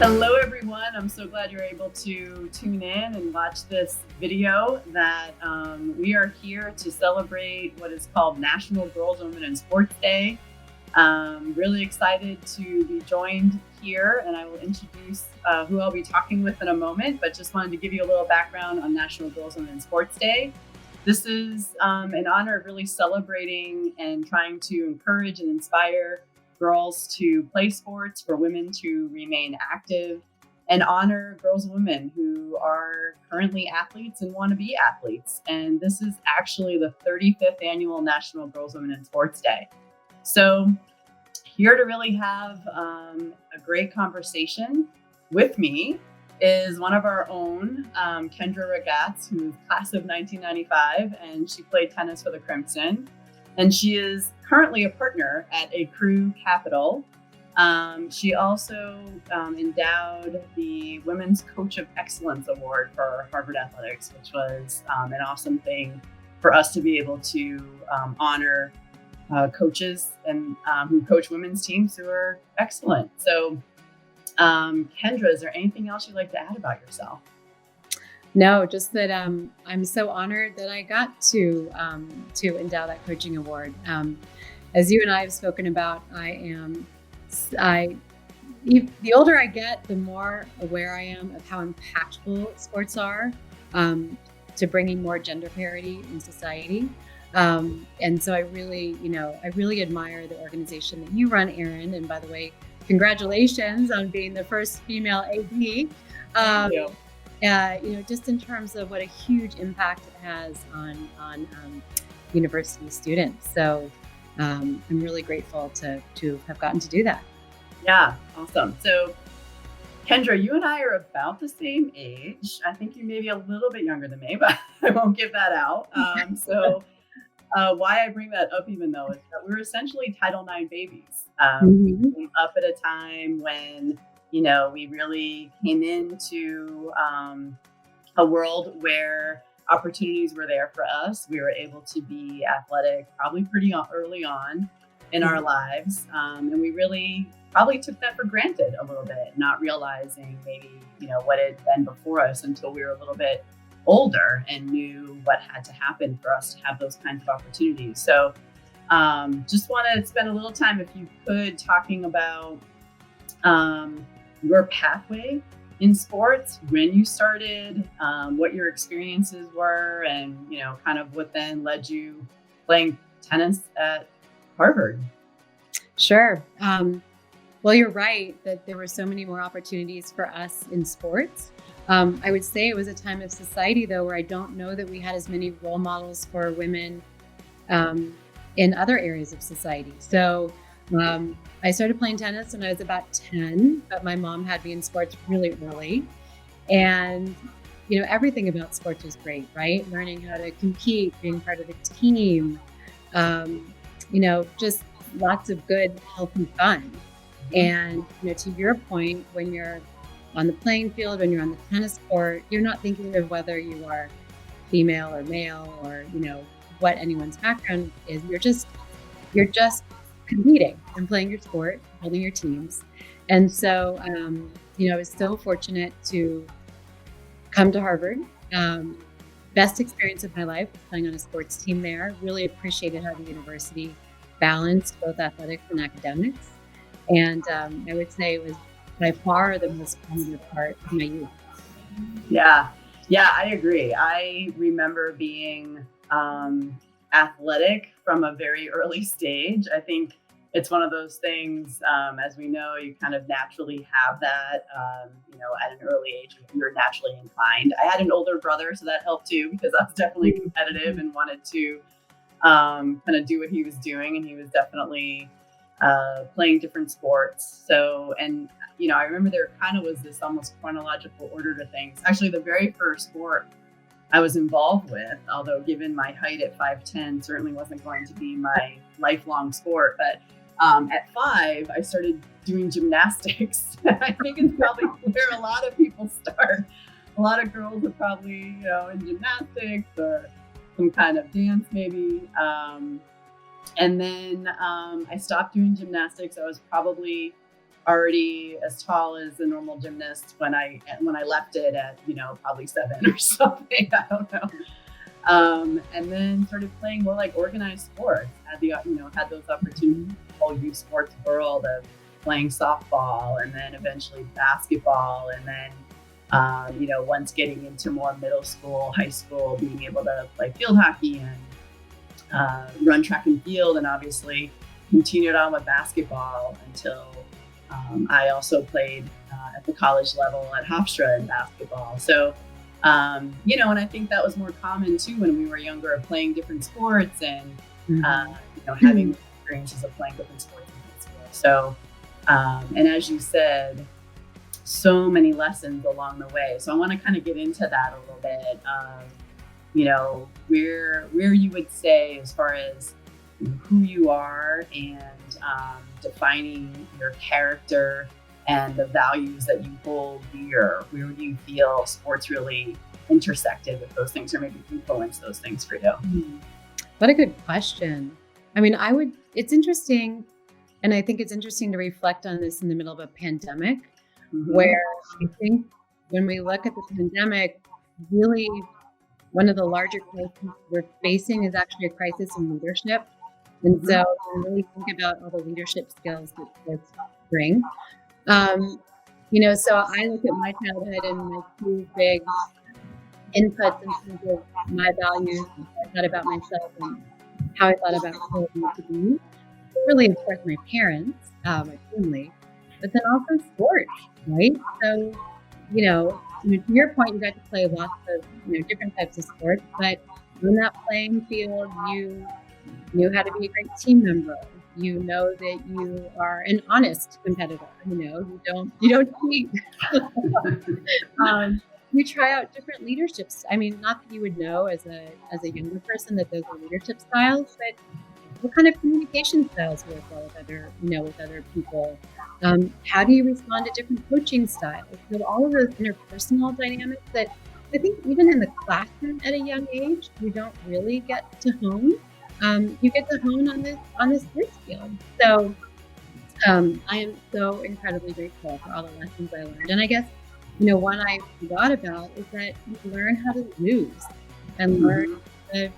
Hello, everyone. I'm so glad you're able to tune in and watch this video that we are here to celebrate what is called National Girls, Women in Sports Day. Really excited to be joined here, and I will introduce who I'll be talking with in a moment, but just wanted to give you a little background on National Girls, Women in Sports Day. This is in honor of really celebrating and trying to encourage and inspire girls to play sports, for women to remain active, and honor girls and women who are currently athletes and want to be athletes. And this is actually the 35th annual National Girls, Women in Sports Day. So here to really have a great conversation with me is one of our own, Kendra Ragatz, who's class of 1995, and she played tennis for the Crimson. And she is currently a partner at a Crew Capital. She also endowed the Women's Coach of Excellence Award for Harvard Athletics, which was an awesome thing for us to be able to honor coaches and who coach women's teams who are excellent. So, Kendra, is there anything else you'd like to add about yourself? No, just that I'm so honored that I got to endow that coaching award. As you and I have spoken about, the older I get, the more aware I am of how impactful sports are to bringing more gender parity in society. And so I really admire the organization that you run, Erin. And by the way, congratulations on being the first female AD. Thank you. Just in terms of what a huge impact it has on university students. So I'm really grateful to have gotten to do that. Yeah, awesome. So, Kendra, you and I are about the same age. I think you may be a little bit younger than me, but I won't give that out. Why I bring that up even though is that we were essentially Title IX babies. We came up at a time when we really came into a world where opportunities were there for us. We were able to be athletic probably pretty early on in our lives. And we really probably took that for granted a little bit, not realizing maybe, what had been before us until we were a little bit older and knew what had to happen for us to have those kinds of opportunities. So just want to spend a little time, if you could, talking about your pathway in sports, when you started, what your experiences were, and kind of what then led you playing tennis at Harvard. Sure. Well, you're right that there were so many more opportunities for us in sports. I would say it was a time of society, though, where I don't know that we had as many role models for women in other areas of society. So I started playing tennis when I was about 10, but my mom had me in sports really early. And, everything about sports was great, right? Learning how to compete, being part of a team, just lots of good, healthy fun. And, to your point, when you're on the playing field, when you're on the tennis court, you're not thinking of whether you are female or male or, what anyone's background is. You're just competing and playing your sport, building your teams. And so, I was so fortunate to come to Harvard. Best experience of my life, playing on a sports team there. Really appreciated how the university balanced both athletics and academics. And I would say it was by far the most formative part of my youth. Yeah, I agree. I remember being athletic from a very early stage. I think it's one of those things, as we know, you kind of naturally have that, at an early age, you're naturally inclined. I had an older brother, so that helped too, because I was definitely competitive and wanted to kind of do what he was doing. And he was definitely playing different sports. So, and, I remember there kind of was this almost chronological order to things. Actually, the very first sport I was involved with, although given my height at 5'10", certainly wasn't going to be my lifelong sport. But at 5, I started doing gymnastics. I think it's probably where a lot of people start. A lot of girls are probably, in gymnastics or some kind of dance maybe. And then I stopped doing gymnastics. I was probably already as tall as a normal gymnast when I left it at, probably 7 or something. I don't know. And then started playing more like organized sports. Had those opportunities in the whole youth sports world of playing softball, and then eventually basketball, and then once getting into more middle school, high school, being able to play field hockey and run track and field, and obviously continued on with basketball until I also played at the college level at Hofstra in basketball. So, and I think that was more common too when we were younger, of playing different sports and, having experiences of playing different sports in high school. So, and as you said, so many lessons along the way. So I want to kind of get into that a little bit. Where you would say as far as who you are and defining your character and the values that you hold dear. Where do you feel sports really intersected with those things, or maybe influence those things for you? What a good question. I mean, it's interesting. And I think it's interesting to reflect on this in the middle of a pandemic, where I think when we look at the pandemic, really one of the larger crises we're facing is actually a crisis in leadership. And so I really think about all the leadership skills that sports bring. So I look at my childhood and my two big inputs in terms of my values, what I thought about myself and how I thought about who I wanted to be. Really, of course, my parents, my family, but then also sports, right? So, to your point, you got to play lots of, different types of sports, but on that playing field, you knew how to be a great team member. You know that you are an honest competitor. You don't cheat. You try out different leaderships. I mean, not that you would know as a younger person that those are leadership styles, but what kind of communication styles work well with other people? How do you respond to different coaching styles? So all of those interpersonal dynamics that I think even in the classroom at a young age, you don't really get to hone. You get to hone on this sports field. So I am so incredibly grateful for all the lessons I learned. And I guess, one I forgot about is that you learn how to lose and learn that,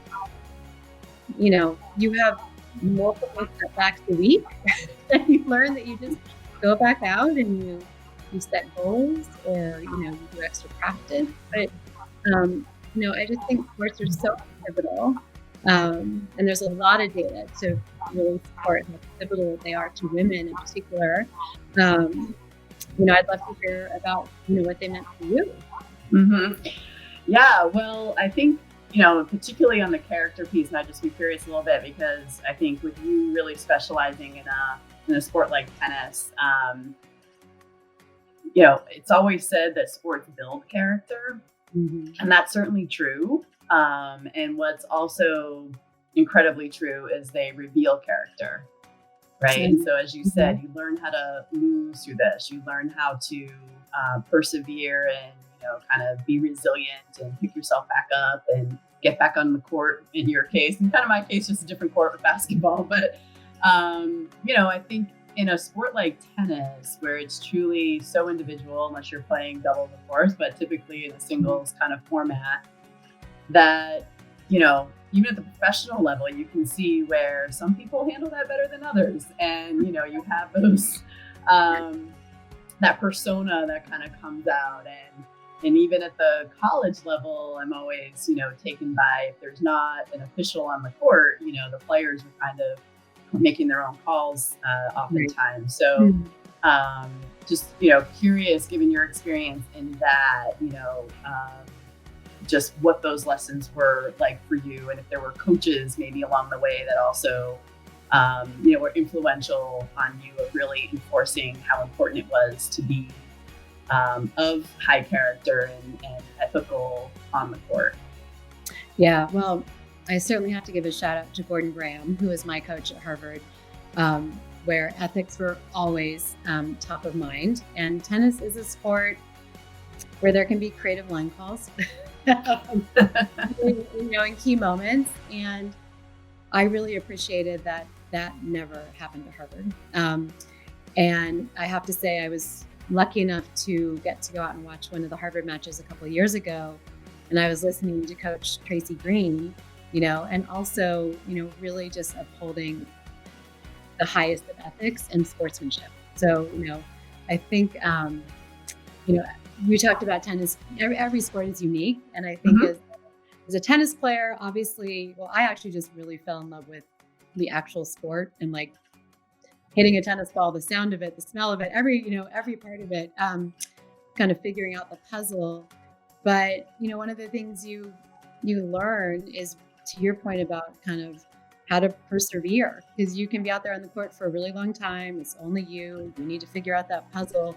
you have multiple setbacks a week. And you learn that you just go back out and you set goals, or, you do extra practice. But, I just think sports are so pivotal. And there's a lot of data to really support how pivotal they are to women in particular. I'd love to hear about, what they meant for you. Yeah, well, I think, particularly on the character piece, and I'd just be curious a little bit, because I think with you really specializing in a sport like tennis, it's always said that sports build character, and that's certainly true. And what's also incredibly true is they reveal character, right? And so, as you said, you learn how to lose through this. You learn how to persevere and, kind of be resilient and pick yourself back up and get back on the court, in your case. In kind of my case, just a different court with basketball. But, I think in a sport like tennis, where it's truly so individual, unless you're playing doubles, of course, but typically in a singles kind of format, that, even at the professional level, you can see where some people handle that better than others. And, you have those, that persona that kind of comes out. And even at the college level, I'm always, taken by, if there's not an official on the court, the players are kind of making their own calls oftentimes. So just, curious, given your experience in that, just what those lessons were like for you, and if there were coaches maybe along the way that also, were influential on you of really enforcing how important it was to be of high character and ethical on the court. Yeah, well, I certainly have to give a shout out to Gordon Graham, who was my coach at Harvard, where ethics were always top of mind. And tennis is a sport where there can be creative line calls, in key moments. And I really appreciated that never happened at Harvard. And I have to say, I was lucky enough to get to go out and watch one of the Harvard matches a couple of years ago. And I was listening to Coach Tracy Green, and also, really just upholding the highest of ethics and sportsmanship. So, I think, you talked about tennis. Every sport is unique. And I think as a tennis player, obviously, well, I actually just really fell in love with the actual sport and like hitting a tennis ball, the sound of it, the smell of it, every part of it, kind of figuring out the puzzle. But, one of the things you learn is, to your point about kind of how to persevere, because you can be out there on the court for a really long time. It's only you need to figure out that puzzle,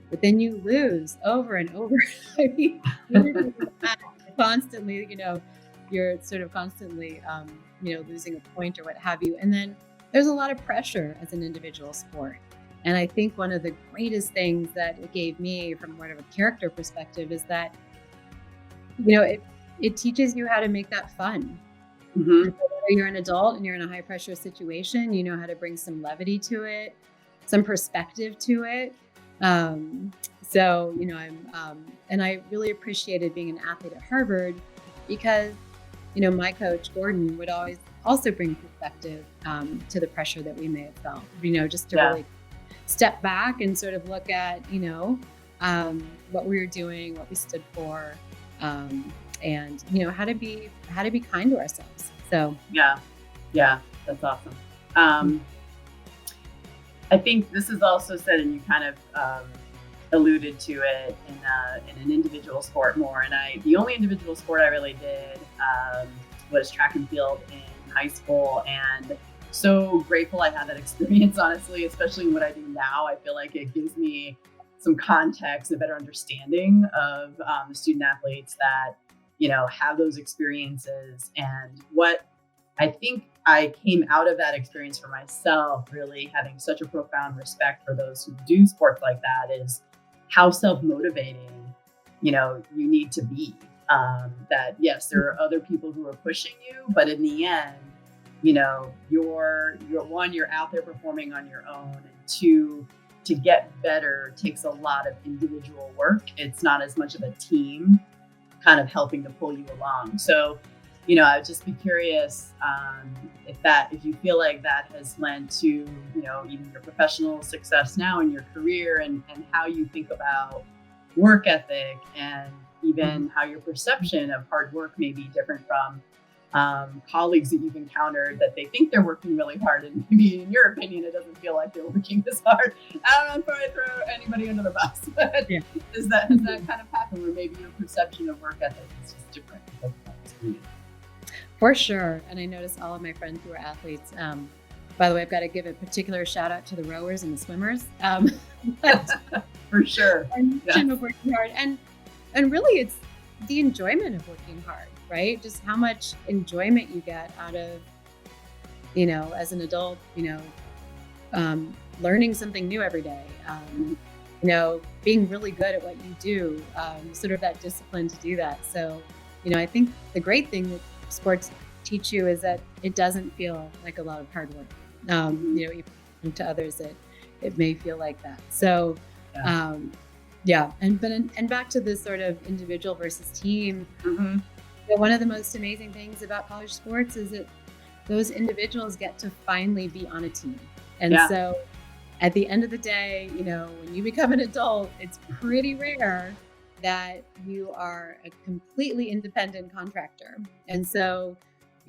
but then you lose over and over. I mean, you're constantly, you're sort of constantly, losing a point or what have you. And then there's a lot of pressure as an individual sport. And I think one of the greatest things that it gave me from whatever character perspective is that, it teaches you how to make that fun. Whether you're an adult and you're in a high pressure situation, you know how to bring some levity to it, some perspective to it. And I really appreciated being an athlete at Harvard because, my coach, Gordon, would always also bring perspective to the pressure that we may have felt, just to really step back and sort of look at, what we were doing, what we stood for, and, how to be kind to ourselves. So, yeah, that's awesome. I think this is also said, and you kind of alluded to it in an individual sport more. And the only individual sport I really did was track and field in high school, and so grateful I had that experience, honestly, especially in what I do now. I feel like it gives me some context, a better understanding of the student athletes that, have those experiences. And what I think I came out of that experience for myself, really having such a profound respect for those who do sports like that, is how self-motivating, you need to be. That yes, there are other people who are pushing you, but in the end, you're out there performing on your own, and two, to get better takes a lot of individual work. It's not as much of a team kind of helping to pull you along. So, I would just be curious if you feel like that has lent to, even your professional success now in your career, and how you think about work ethic, and even how your perception of hard work may be different from colleagues that you've encountered that they think they're working really hard, and maybe in your opinion it doesn't feel like they're working as hard. I don't know if I throw anybody under the bus, but has that kind of happened, where maybe your perception of work ethic is just different because of that experience? For sure. And I notice all of my friends who are athletes. By the way, I've got to give a particular shout out to the rowers and the swimmers. For sure. Of working hard. And really it's the enjoyment of working hard, right? Just how much enjoyment you get out of, as an adult, learning something new every day, being really good at what you do, sort of that discipline to do that. So, I think the great thing that sports teach you is that it doesn't feel like a lot of hard work. Even to others, it may feel like that. So, and back to this sort of individual versus team. One of the most amazing things about college sports is that those individuals get to finally be on a team. And so at the end of the day, when you become an adult, it's pretty rare that you are a completely independent contractor. And so,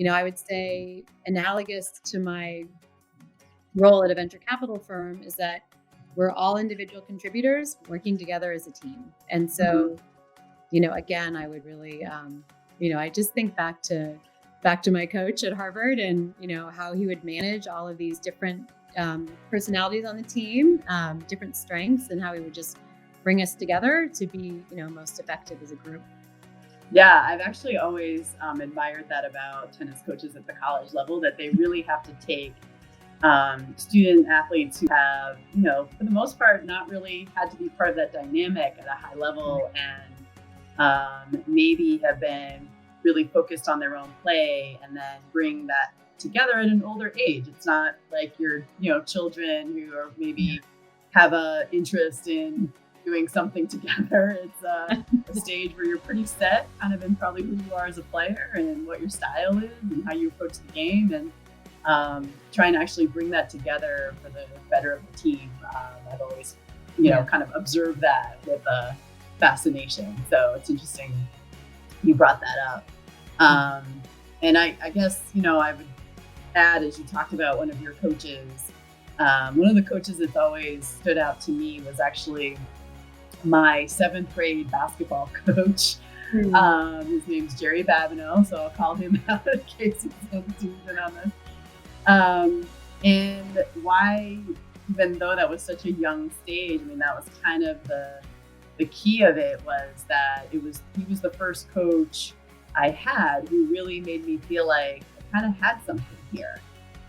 I would say analogous to my role at a venture capital firm is that we're all individual contributors working together as a team. And so, again, I would really, I just think back to my coach at Harvard, and, how he would manage all of these different personalities on the team, different strengths, and how he would just bring us together to be, most effective as a group. Yeah, I've actually always admired that about tennis coaches at the college level, that they really have to take student athletes who have, for the most part, not really had to be part of that dynamic at a high level, and maybe have been really focused on their own play, and then bring that together at an older age. It's not like your, children who are maybe have a interest in doing something together. It's a stage where you're pretty set kind of in probably who you are as a player and what your style is and how you approach the game, and trying to actually bring that together for the better of the team. I've always, kind of observed that with fascination. So it's interesting you brought that up. And I guess, I would add, as you talked about one of your coaches, one of the coaches that's always stood out to me was actually my 7th grade basketball coach. His name's Jerry Babineau, so I'll call him out in case he's in on this. And why, even though that was such a young stage, that was kind of the key of it, was that he was the first coach I had who really made me feel like I kind of had something here,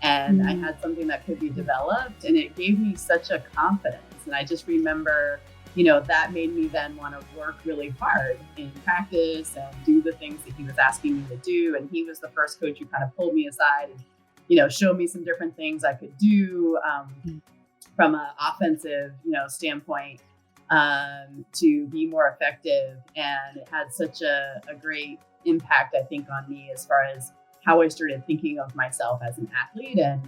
and I had something that could be developed, and it gave me such a confidence. And I just remember, that made me then want to work really hard in practice and do the things that he was asking me to do. And he was the first coach who kind of pulled me aside and, showed me some different things I could do from an offensive, standpoint to be more effective. And it had such a great impact, I think, on me as far as how I started thinking of myself as an athlete and,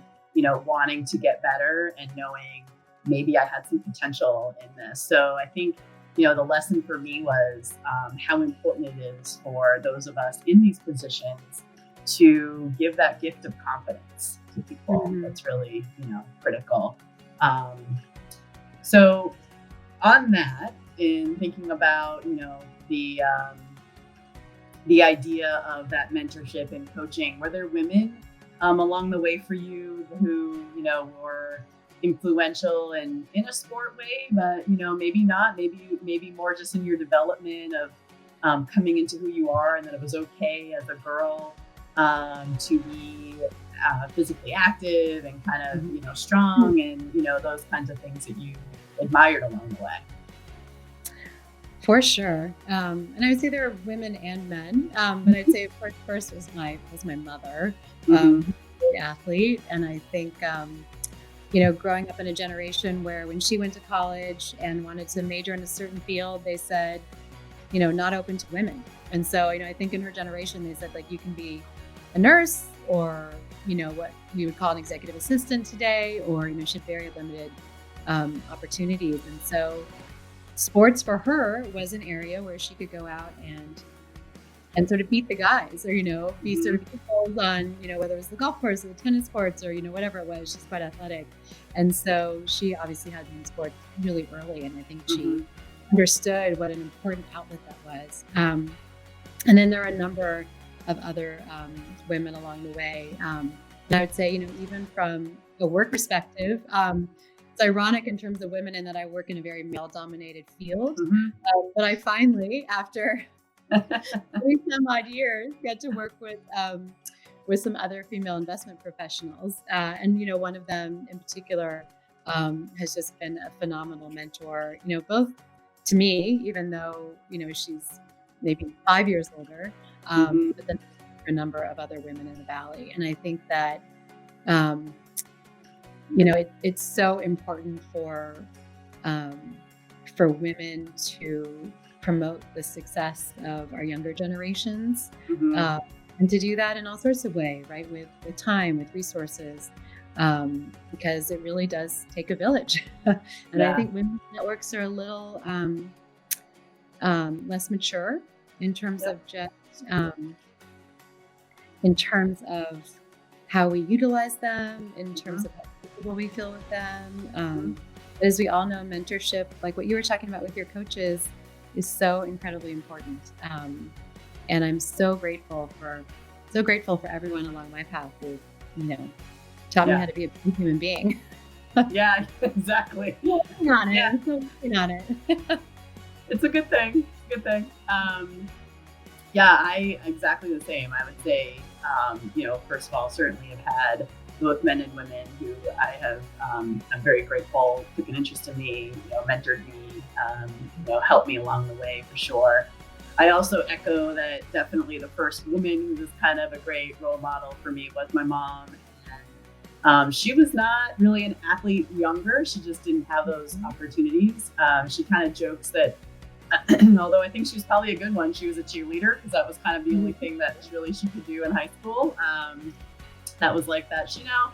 wanting to get better and knowing maybe I had some potential in this. So I think, the lesson for me was how important it is for those of us in these positions to give that gift of confidence to people. That's really, critical. So on that, in thinking about, the idea of that mentorship and coaching, were there women along the way for you who, were influential in a sport way, but, maybe not, maybe more just in your development of coming into who you are, and that it was okay as a girl to be physically active and kind of, strong and, those kinds of things that you admired along the way? For sure. And I would say there are women and men, but I'd say of course first was my mother, athlete. And I think, growing up in a generation where when she went to college and wanted to major in a certain field, they said, not open to women. And so, I think in her generation, they said, like, you can be a nurse or, what we would call an executive assistant today, or, she had very limited opportunities. And so sports for her was an area where she could go out and sort of beat the guys, or, be sort of equals on, whether it was the golf course or the tennis courts or, whatever it was. She's quite athletic. And so she obviously had been in sports really early. And I think she understood what an important outlet that was. And then there are a number of other women along the way. And I would say, even from a work perspective, it's ironic in terms of women in that I work in a very male-dominated field. But I finally, after 30 some odd years, get to work with some other female investment professionals. And, one of them in particular has just been a phenomenal mentor, both to me, even though, she's maybe 5 years older, but then a number of other women in the Valley. And I think that, it's so important for women to promote the success of our younger generations, and to do that in all sorts of ways, right? With time, with resources, because it really does take a village. And I think women's networks are a little less mature in terms of just in terms of how we utilize them, in terms of how comfortable we feel with them. As we all know, mentorship, like what you were talking about with your coaches, is so incredibly important. And I'm so grateful for everyone along my path who, taught me how to be a human being. Yeah, exactly. Working on it. I'm still working on it. It's a good thing. I exactly the same. I would say, first of all, certainly have had both men and women who I have, I'm very grateful, took an interest in me, mentored me, helped me along the way for sure. I also echo that definitely the first woman who was kind of a great role model for me was my mom. She was not really an athlete younger. She just didn't have those opportunities. She kind of jokes that although I think she was probably a good one, she was a cheerleader because that was kind of the only thing that she could do in high school. That was like that. She now,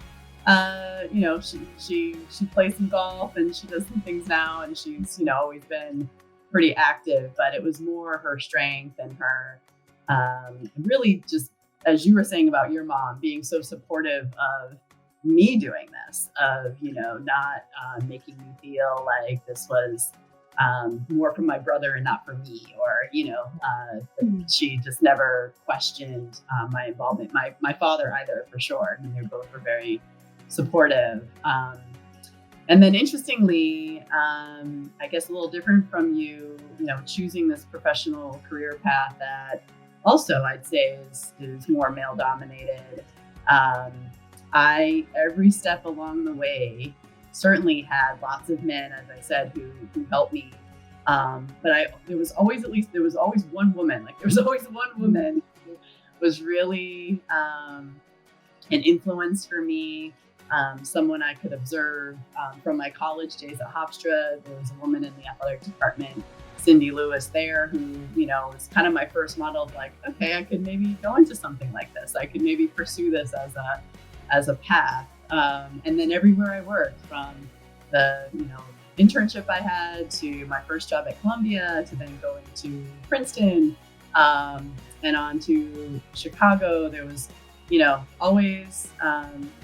she plays some golf and she does some things now, and she's always been pretty active. But it was more her strength and her really just, as you were saying about your mom being so supportive of me doing this, of not making me feel like this was more for my brother and not for me, or she just never questioned my involvement. My father either, for sure. I mean, they both were very supportive. And then interestingly, I guess a little different from you, choosing this professional career path that also I'd say is more male dominated. Every step along the way certainly had lots of men, as I said, who helped me. But there was always one woman. Like there was always one woman who was really an influence for me. Someone I could observe from my college days at Hofstra. There was a woman in the athletic department, Cindy Lewis, there, who was kind of my first model of like, okay, I could maybe go into something like this. I could maybe pursue this as a path. And then everywhere I worked, from the internship I had to my first job at Columbia to then going to Princeton and on to Chicago, there was always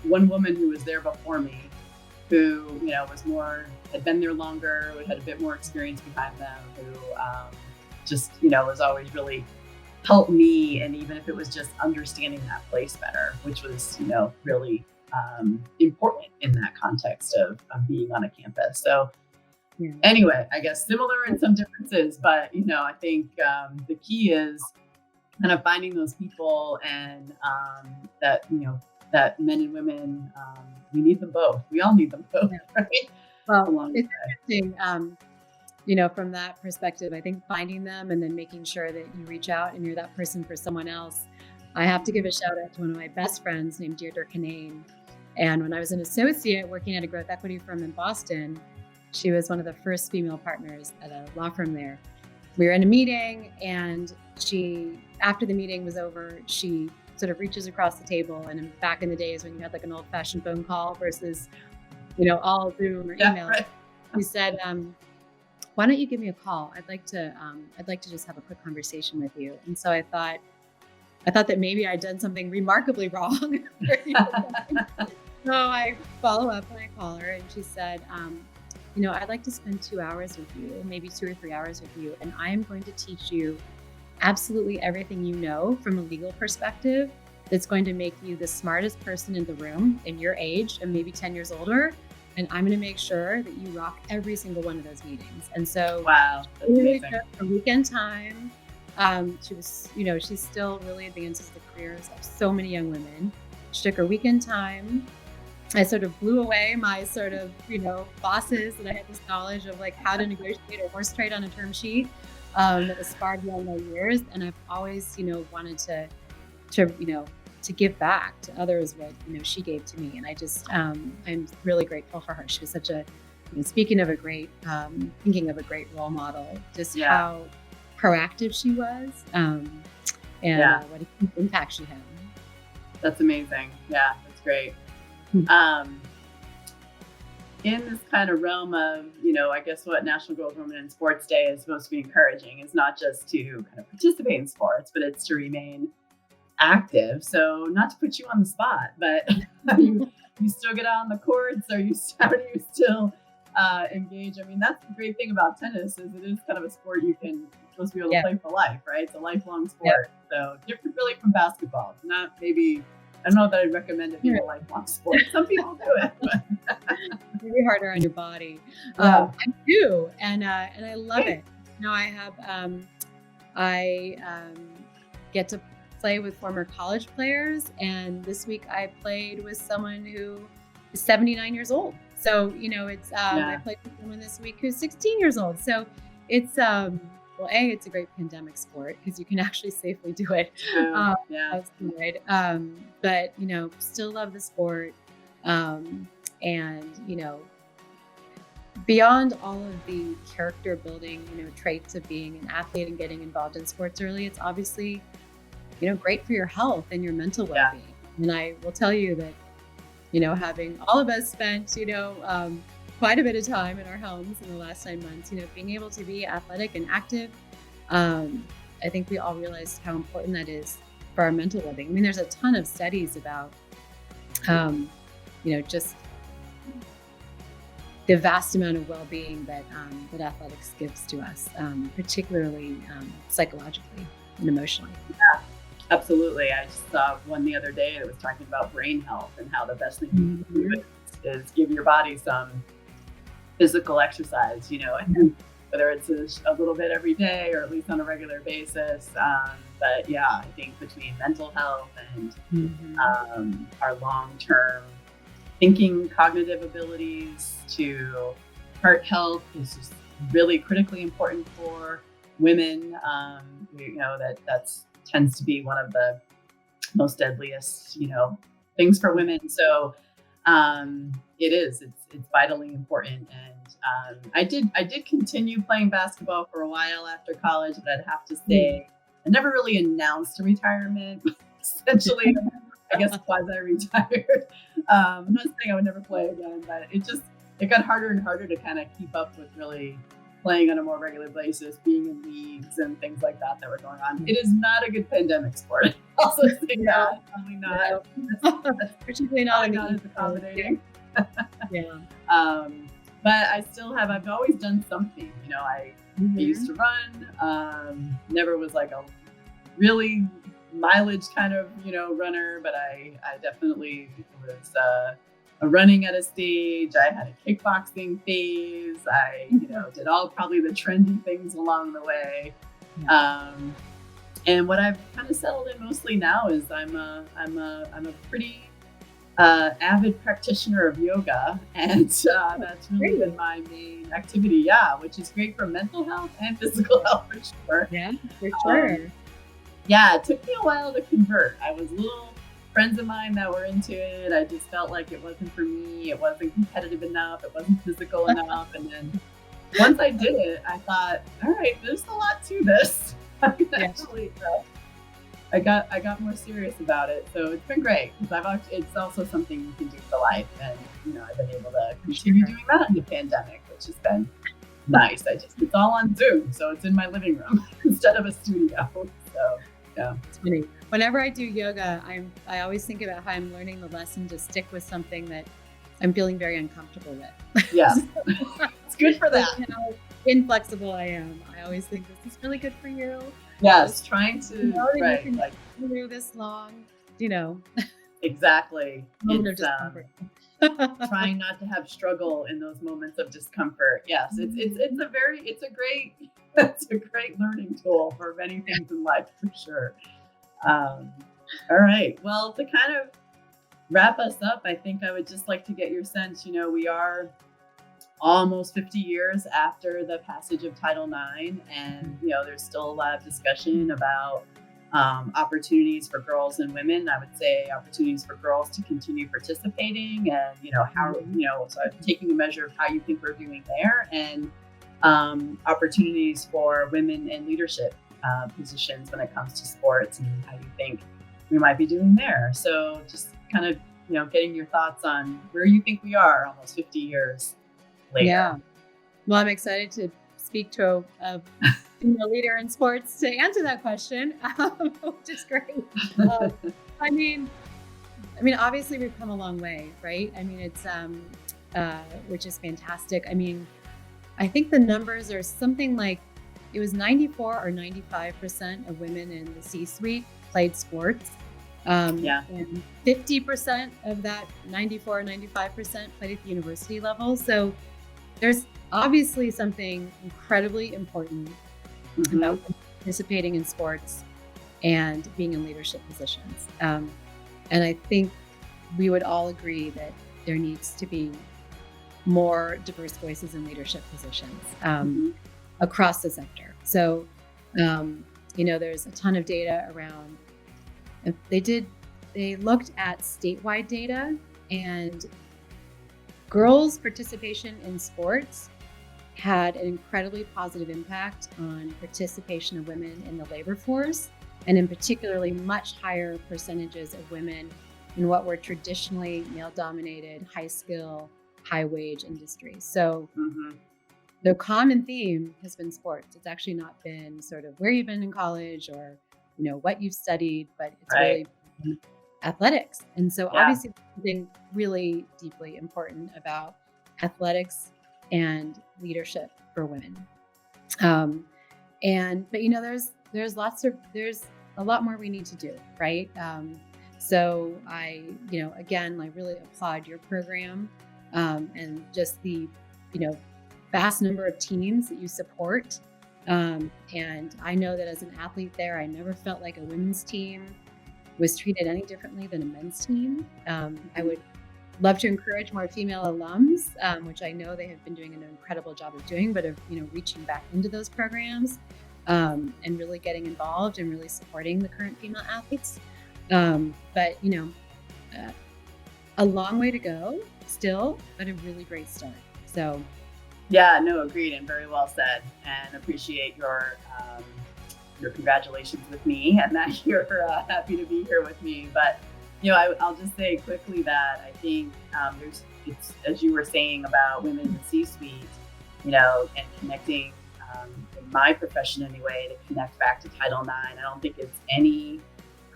one woman who was there before me who had been there longer, had a bit more experience behind them, who was always really helped me. And even if it was just understanding that place better, which was really important in that context of being on a campus. So anyway, I guess similar in some differences, but I think the key is kind of finding those people, and that that men and women, we need them both. We all need them both, right? Well, it's interesting. From that perspective, I think finding them and then making sure that you reach out and you're that person for someone else. I have to give a shout out to one of my best friends named Deirdre Canane. And when I was an associate working at a growth equity firm in Boston, she was one of the first female partners at a law firm there. We were in a meeting, and after the meeting was over, she sort of reaches across the table. And back in the days when you had like an old-fashioned phone call versus, all Zoom or email, right. She said, "Why don't you give me a call? I'd like to just have a quick conversation with you." And so I thought that maybe I'd done something remarkably wrong. So I follow up and I call her, and she said, I'd like to spend 2 hours with you, maybe 2 or 3 hours with you. And I am going to teach you absolutely everything you know from a legal perspective that's going to make you the smartest person in the room in your age and maybe 10 years older. And I'm going to make sure that you rock every single one of those meetings. And so wow, that's amazing. For weekend time, she was, she still really advances the careers of so many young women. She took her weekend time. I sort of blew away my sort of, bosses, and I had this knowledge of like how to negotiate a horse trade on a term sheet that was far beyond my years. And I've always, wanted to give back to others what, she gave to me. And I just, I'm really grateful for her. She was such a, speaking of a great, thinking of a great role model, just how proactive she was and what a huge impact she had. That's amazing. Yeah, that's great. In this kind of realm of, I guess what National Girls, Women in Sports Day is supposed to be encouraging is not just to kind of participate in sports, but it's to remain active. So not to put you on the spot, but you still get out on the courts, or how do you still engage? I mean, that's the great thing about tennis is it is kind of a sport you're supposed to be able to play for life, right? It's a lifelong sport. So different really from basketball. Not maybe, I don't know that I'd recommend it being a lifelong sport. Some people do it, but maybe harder on your body. I do, and I love it. I have I get to play with former college players, and this week I played with someone who is 79 years old. So it's I played with someone this week who's 16 years old. So it's it's a great pandemic sport because you can actually safely do it outside. But still love the sport. And, beyond all of the character building, traits of being an athlete and getting involved in sports early, it's obviously, great for your health and your mental Yeah. well-being. And I will tell you that, having all of us spent, quite a bit of time in our homes in the last 9 months, being able to be athletic and active, I think we all realized how important that is for our mental well-being. I mean, there's a ton of studies about, just the vast amount of well-being that athletics gives to us, particularly psychologically and emotionally. Yeah, absolutely. I just saw one the other day that was talking about brain health and how the best thing you can do is give your body some physical exercise, and whether it's a little bit every day or at least on a regular basis. But yeah, I think between mental health and our long-term thinking, cognitive abilities to heart health is just really critically important for women. That tends to be one of the most deadliest, things for women. So it's vitally important. And I did continue playing basketball for a while after college, but I'd have to say I never really announced a retirement. Essentially, I guess quasi-retired. I'm not saying I would never play again, but it got harder and harder to kind of keep up with really playing on a more regular basis, being in leagues and things like that were going on. It is not a good pandemic sport. Also say that, probably not. No. Particularly not as accommodating. Yeah. But I've always done something. I used to run. Never was like a really mileage kind of, runner, but I definitely was running at a stage. I had a kickboxing phase. I, did all probably the trendy things along the way. And what I've kind of settled in mostly now is I'm a pretty avid practitioner of yoga, and that's really been my main activity. Yeah, which is great for mental health and physical health for sure. Yeah, for sure. Yeah, it took me a while to convert. I was little friends of mine that were into it. I just felt like it wasn't for me. It wasn't competitive enough. It wasn't physical enough. And then once I did it, I thought, all right, there's a lot to this. Actually, I got more serious about it. So it's been great because it's also something you can do for life. And, I've been able to continue doing that in the pandemic, which has been nice. It's all on Zoom. So it's in my living room instead of a studio. So, yeah. It's funny. Whenever I do yoga, I always think about how I'm learning the lesson to stick with something that I'm feeling very uncomfortable with. Yeah. It's good for that. How inflexible I am. I always think this is really good for you. Yes, trying to like through this long, Exactly. Moment of discomfort. Trying not to have struggle in those moments of discomfort. Yes, it's a great learning tool for many things in life for sure. All right. Well, to kind of wrap us up, I think I would just like to get your sense. We are almost 50 years after the passage of Title IX, and there's still a lot of discussion about opportunities for girls and women. I would say opportunities for girls to continue participating, and how so taking a measure of how you think we're doing there, and opportunities for women in leadership positions when it comes to sports, and how you think we might be doing there. So just kind of getting your thoughts on where you think we are almost 50 years later. Yeah. Well, I'm excited to speak to a leader in sports to answer that question, which is great. I mean, obviously we've come a long way, right? It's which is fantastic. I think the numbers are something like it was 94 or 95% of women in the C-suite played sports. And 50% of that 94 or 95% played at the university level. So there's obviously something incredibly important about participating in sports and being in leadership positions. And I think we would all agree that there needs to be more diverse voices in leadership positions across the sector. So, there's a ton of data around. They looked at statewide data And girls' participation in sports had an incredibly positive impact on participation of women in the labor force, and in particularly much higher percentages of women in what were traditionally male-dominated, high-skill, high-wage industries. So the common theme has been sports. It's actually not been sort of where you've been in college or, what you've studied, but it's really been athletics. And so obviously there's something really deeply important about athletics and leadership for women. But there's a lot more we need to do, right? So I really applaud your program, and just the, vast number of teams that you support. And I know that as an athlete there, I never felt like a women's team was treated any differently than a men's team. I would love to encourage more female alums, which I know they have been doing an incredible job of doing, but of reaching back into those programs, and really getting involved and really supporting the current female athletes. But a long way to go still, but a really great start. So yeah, no, agreed, and very well said, and appreciate your congratulations with me, and that you're happy to be here with me. But I'll just say quickly that I think it's as you were saying about women in the C-suite, and connecting in my profession anyway, to connect back to Title IX. I don't think it's any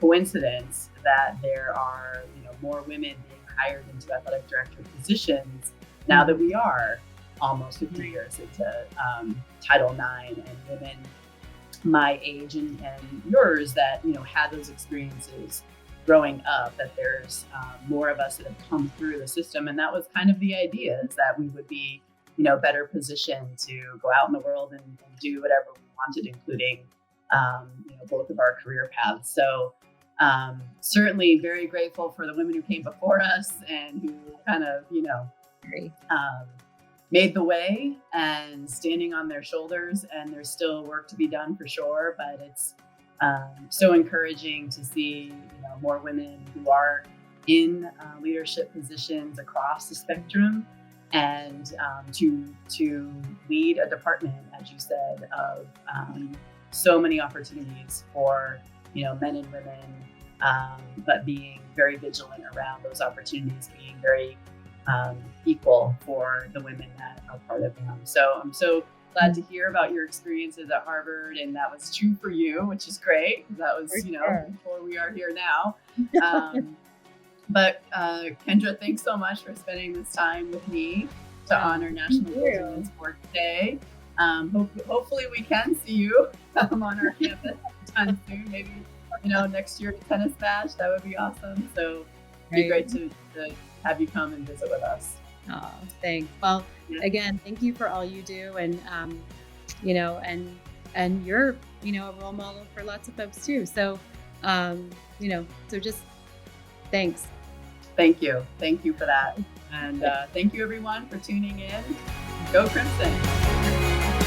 coincidence that there are more women being hired into athletic director positions now that we are almost 3 years into Title IX, and women my age and yours that had those experiences growing up, that there's more of us that have come through the system. And that was kind of the idea, is that we would be better positioned to go out in the world and do whatever we wanted, including both of our career paths. So certainly very grateful for the women who came before us and who kind of made the way and standing on their shoulders. And there's still work to be done for sure, but it's so encouraging to see more women who are in leadership positions across the spectrum, and to lead a department, as you said, of so many opportunities for men and women, but being very vigilant around those opportunities being very equal for the women that are part of them. So I'm so glad to hear about your experiences at Harvard, and that was true for you, which is great. That was, before we are here now. But Kendra, thanks so much for spending this time with me to honor National Girls Women's Sports Day. Hopefully we can see you on our campus sometime soon. Maybe next year to tennis match. That would be awesome. So it'd be great to have you come and visit with us. Oh, thanks. Well, again, thank you for all you do, and and you're a role model for lots of folks too. So so just thanks. Thank you for that, and thank you everyone for tuning in. Go Crimson.